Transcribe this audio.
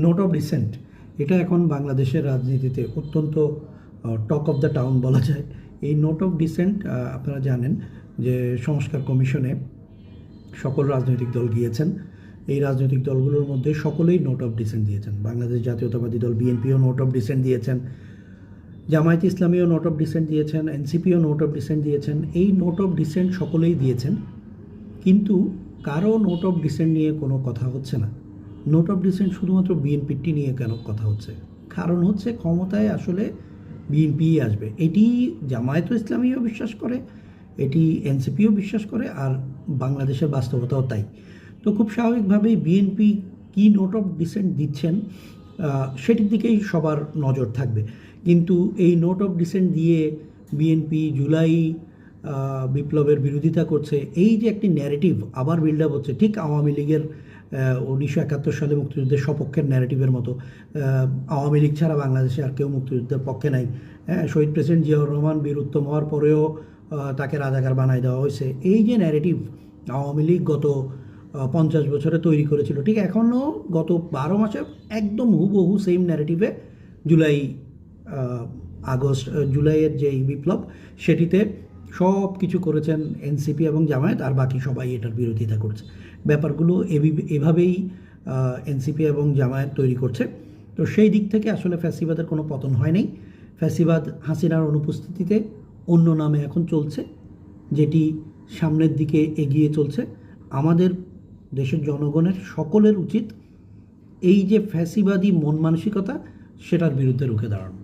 Note of dissent এটা এখন বাংলাদেশের রাজনীতিতে অত্যন্ত টক অফ দ্য টাউন বলা যায়। এই নোট অফ ডিসেন্ট আপনারা জানেন যে সংস্কার কমিশনে সকল রাজনৈতিক দল গিয়েছেন। এই রাজনৈতিক দলগুলোর মধ্যে সকলেই নোট অফ ডিসেন্ট দিয়েছেন। বাংলাদেশ জাতীয়তাবাদী দল বিএনপিও নোট অফ ডিসেন্ট দিয়েছেন, জামায়াত ইসলামীও নোট অফ ডিসেন্ট দিয়েছেন, এনসিপিও নোট অফ ডিসেন্ট দিয়েছেন। এই নোট অফ ডিসেন্ট সকলেই দিয়েছেন, কিন্তু কারো নোট অফ ডিসেন্ট নিয়ে কোনো কথা হচ্ছে না। নোট অফ ডিসেন্ট শুধুমাত্র বিএনপিটি নিয়ে কেন কথা হচ্ছে? কারণ হচ্ছে ক্ষমতায় আসলে বিএনপিই আসবে, এটি জামায়াত ইসলামীও বিশ্বাস করে, এটি এনসিপিও বিশ্বাস করে, আর বাংলাদেশের বাস্তবতাও তাই। তো খুব স্বাভাবিকভাবেই বিএনপি কী নোট অফ ডিসেন্ট দিচ্ছেন সেটির দিকেই সবার নজর থাকবে। কিন্তু এই নোট অফ ডিসেন্ট দিয়ে বিএনপি জুলাই বিপ্লবের বিরোধিতা করছে, এই যে একটি ন্যারেটিভ আবার বিল্ড আপ হচ্ছে, ঠিক আওয়ামী লীগের 1971 সালে মুক্তিযুদ্ধের সপক্ষের ন্যারেটিভের মতো। আওয়ামী লীগ ছাড়া বাংলাদেশে আর কেউ মুক্তিযুদ্ধের পক্ষে নাই। শহীদ প্রেসিডেন্ট জিয়াউর রহমান বীর উত্তম হওয়ার পরেও তাকে রাজাকার বানাই দেওয়া হয়েছে। এই যে ন্যারেটিভ আওয়ামী লীগ গত 50 বছরে তৈরি করেছিল, ঠিক এখনও গত 12 মাসে একদম হুবহু সেম ন্যারেটিভে জুলাইয়ের যেই বিপ্লব সেটিতে সব কিছু করেছেন এনসিপি এবং জামায়াত, আর বাকি সবাই এটার বিরোধিতা করছে। ব্যাপারগুলো এভাবেই এনসিপি এবং জামায়াত তৈরি করছে। তো সেই দিক থেকে আসলে ফ্যাসিবাদের কোনো পতন হয়নি। ফ্যাসিবাদ হাসিনার অনুপস্থিতিতে অন্য নামে এখন চলছে, যেটি সামনের দিকে এগিয়ে চলছে। আমাদের দেশের জনগণের সকলের উচিত এই যে ফ্যাসিবাদী মন মানসিকতা, সেটার বিরুদ্ধে রুখে দাঁড়ানো।